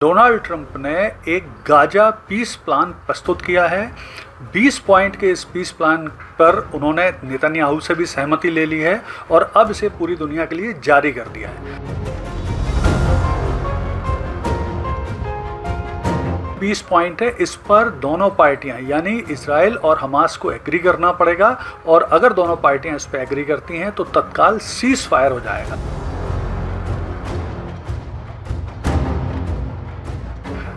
Donald Trump ने एक Gaza piece plan प्रस्तुत किया है। 20 पॉइंट के इस पीस प्लान पर उन्होंने नेतन्याहू से भी सहमति ले ली है और अब इसे पूरी दुनिया के लिए जारी कर दिया है। 20 पॉइंट है, इस पर दोनों पार्टियां यानी इजराइल और हमास को एग्री करना पड़ेगा और अगर दोनों पार्टियां इस पर एग्री करती हैं तो तत्काल सीज फायर हो जाएगा।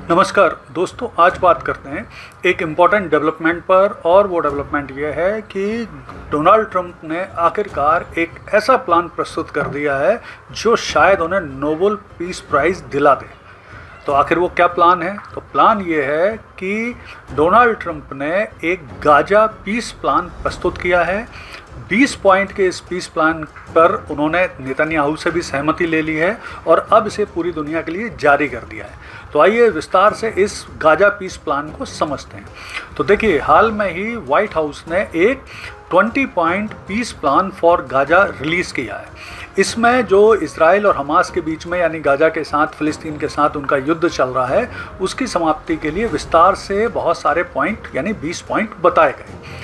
नमस्कार दोस्तों, आज बात करते हैं एक इम्पॉर्टेंट डेवलपमेंट पर और वो डेवलपमेंट ये है कि डोनाल्ड ट्रंप ने आखिरकार एक ऐसा प्लान प्रस्तुत कर दिया है जो शायद उन्हें नोबेल पीस प्राइज़ दिला दे। तो आखिर वो क्या प्लान है? तो प्लान ये है कि डोनाल्ड ट्रंप ने एक गाजा पीस प्लान प्रस्तुत किया है। 20 पॉइंट के इस पीस प्लान पर उन्होंने नेतन्याहू से भी सहमति ले ली है और अब इसे पूरी दुनिया के लिए जारी कर दिया है। तो आइए विस्तार से इस गाजा पीस प्लान को समझते हैं। तो देखिए, हाल में ही व्हाइट हाउस ने एक 20 point peace plan for Gaza release किया है। इसमें जो इजराइल और हमास के बीच में यानी गाजा के साथ फ़िलिस्तीन के साथ उनका युद्ध चल रहा है, उसकी समाप्ति के लिए विस्तार से बहुत सारे पॉइंट यानी 20 पॉइंट बताए गए।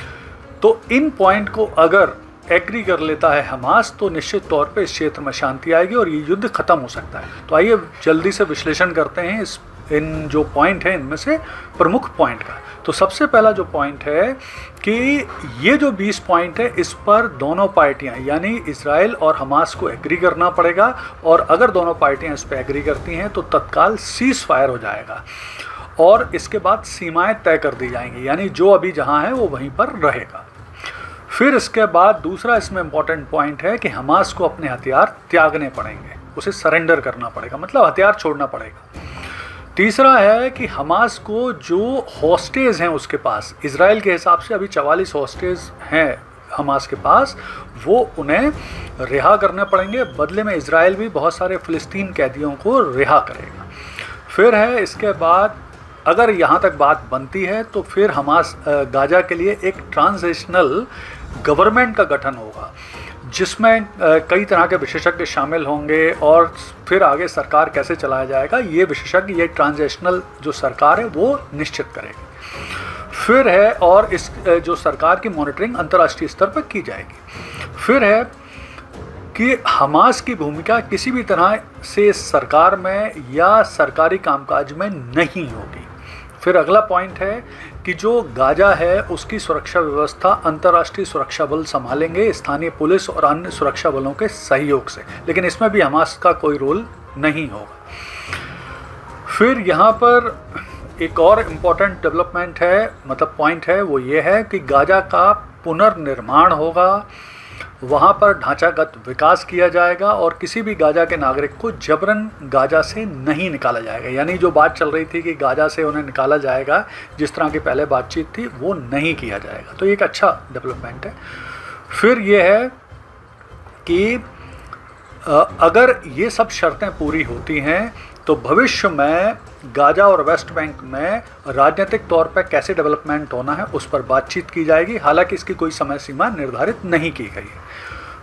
तो इन पॉइंट को अगर एग्री कर लेता है हमास तो निश्चित तौर पे इस क्षेत्र में शांति आएगी और ये युद्ध खत्म हो सकता है। तो आइए जल्दी से विश्लेषण करते हैं इन जो पॉइंट हैं इनमें से प्रमुख पॉइंट का। तो सबसे पहला जो पॉइंट है कि ये जो 20 पॉइंट है इस पर दोनों पार्टियां यानी इजराइल और हमास को एग्री करना पड़ेगा और अगर दोनों पार्टियां इस पर एग्री करती हैं तो तत्काल सीज फायर हो जाएगा और इसके बाद सीमाएं तय कर दी जाएंगी, यानी जो अभी जहां है वो वहीं पर रहेगा। फिर इसके बाद दूसरा इसमें इम्पॉर्टेंट पॉइंट है कि हमास को अपने हथियार त्यागने पड़ेंगे, उसे सरेंडर करना पड़ेगा, मतलब हथियार छोड़ना पड़ेगा। तीसरा है कि हमास को जो हॉस्टेज हैं उसके पास, इजराइल के हिसाब से अभी 44 हॉस्टेज हैं हमास के पास, वो उन्हें रिहा करने पड़ेंगे। बदले में इजराइल भी बहुत सारे फ़िलिस्तीन कैदियों को रिहा करेगा। फिर है इसके बाद अगर यहाँ तक बात बनती है तो फिर हमास गाजा के लिए एक ट्रांजिशनल गवर्नमेंट का गठन होगा जिसमें कई तरह के विशेषज्ञ शामिल होंगे और फिर आगे सरकार कैसे चलाया जाएगा ये विशेषज्ञ, ये ट्रांजिशनल जो सरकार है वो निश्चित करेगी। फिर है और इस जो सरकार की मॉनिटरिंग अंतर्राष्ट्रीय स्तर पर की जाएगी। फिर है कि हमास की भूमिका किसी भी तरह से सरकार में या सरकारी कामकाज में नहीं होगी। फिर अगला पॉइंट है कि जो गाजा है उसकी सुरक्षा व्यवस्था अंतर्राष्ट्रीय सुरक्षा बल संभालेंगे, स्थानीय पुलिस और अन्य सुरक्षा बलों के सहयोग से, लेकिन इसमें भी हमास का कोई रोल नहीं होगा। फिर यहाँ पर एक और इम्पॉर्टेंट डेवलपमेंट है, मतलब पॉइंट है, वो ये है कि गाजा का पुनर्निर्माण होगा, वहाँ पर ढांचागत विकास किया जाएगा और किसी भी गाजा के नागरिक को जबरन गाजा से नहीं निकाला जाएगा। यानी जो बात चल रही थी कि गाजा से उन्हें निकाला जाएगा, जिस तरह की पहले बातचीत थी, वो नहीं किया जाएगा। तो ये एक अच्छा डेवलपमेंट है। फिर ये है कि अगर ये सब शर्तें पूरी होती हैं तो भविष्य में गाजा और वेस्ट बैंक में राजनीतिक तौर पर कैसे डेवलपमेंट होना है उस पर बातचीत की जाएगी। हालांकि इसकी कोई समय सीमा निर्धारित नहीं की गई है।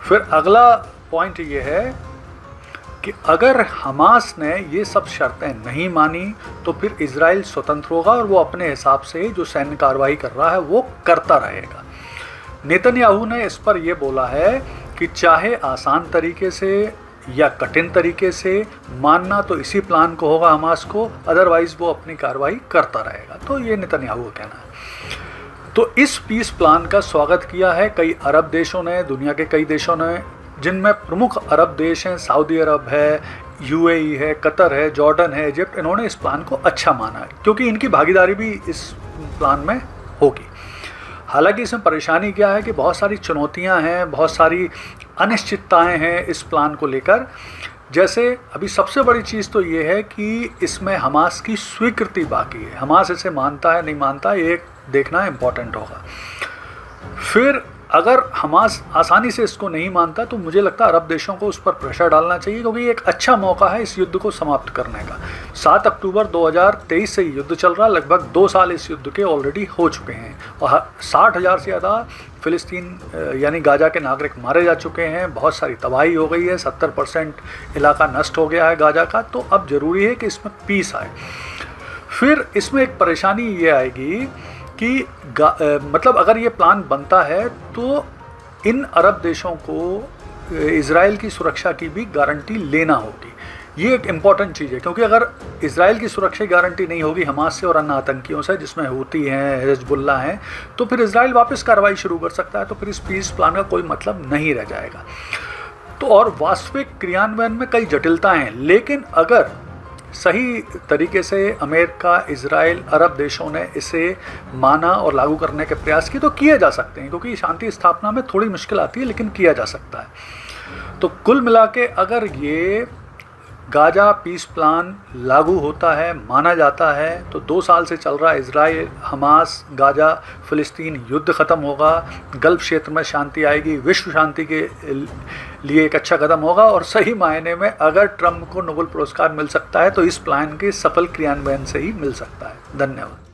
फिर अगला पॉइंट ये है कि अगर हमास ने ये सब शर्तें नहीं मानी तो फिर इजराइल स्वतंत्र होगा और वो अपने हिसाब से जो सैन्य कार्रवाई कर रहा है वो करता रहेगा। नेतन्याहू ने इस पर यह बोला है कि चाहे आसान तरीके से या कठिन तरीके से मानना तो इसी प्लान को होगा हमास को, अदरवाइज वो अपनी कार्रवाई करता रहेगा। तो ये नेतन्याहू का कहना है। तो इस पीस प्लान का स्वागत किया है कई अरब देशों ने, दुनिया के कई देशों ने, जिनमें प्रमुख अरब देश हैं, सऊदी अरब है, यूएई है, कतर है, जॉर्डन है, इजिप्ट। इन्होंने इस प्लान को अच्छा माना है क्योंकि इनकी भागीदारी भी इस प्लान में होगी। हालांकि इसमें परेशानी क्या है कि बहुत सारी चुनौतियां हैं, बहुत सारी अनिश्चितताएं हैं इस प्लान को लेकर। जैसे अभी सबसे बड़ी चीज़ तो ये है कि इसमें हमास की स्वीकृति बाकी है। हमास इसे मानता है नहीं मानता, ये देखना इम्पॉर्टेंट होगा। फिर अगर हमास आसानी से इसको नहीं मानता तो मुझे लगता है अरब देशों को उस पर प्रेशर डालना चाहिए, क्योंकि ये एक अच्छा मौका है इस युद्ध को समाप्त करने का। 7 अक्टूबर 2023 से युद्ध चल रहा है, लगभग 2 साल इस युद्ध के ऑलरेडी हो चुके हैं और 60,000 से ज़्यादा फ़िलिस्तीन यानी गाजा के नागरिक मारे जा चुके हैं, बहुत सारी तबाही हो गई है, 70% इलाका नष्ट हो गया है गाजा का। तो अब ज़रूरी है कि इसमें पीस आए। फिर इसमें एक परेशानी ये आएगी कि मतलब अगर ये प्लान बनता है तो इन अरब देशों को इज़राइल की सुरक्षा की भी गारंटी लेना होगी। ये एक इम्पॉर्टेंट चीज़ है, क्योंकि अगर इज़राइल की सुरक्षा की गारंटी नहीं होगी हमास से और अन्य आतंकियों से, जिसमें हूती हैं, हिजबुल्लाह हैं, तो फिर इज़राइल वापस कार्रवाई शुरू कर सकता है। तो फिर इस पीस प्लान का कोई मतलब नहीं रह जाएगा। तो और वास्तविक क्रियान्वयन में कई जटिलताएँ हैं, लेकिन अगर सही तरीके से अमेरिका, इजराइल, अरब देशों ने इसे माना और लागू करने के प्रयास किए तो किए जा सकते हैं, क्योंकि शांति स्थापना में थोड़ी मुश्किल आती है लेकिन किया जा सकता है। तो कुल मिला के अगर ये गाजा पीस प्लान लागू होता है, माना जाता है, तो 2 साल से चल रहा इजराइल, हमास, गाजा, फ़िलिस्तीन युद्ध ख़त्म होगा, गल्फ़ क्षेत्र में शांति आएगी, विश्व शांति के लिए एक अच्छा कदम होगा। और सही मायने में अगर ट्रंप को नोबेल पुरस्कार मिल सकता है तो इस प्लान के सफल क्रियान्वयन से ही मिल सकता है। धन्यवाद।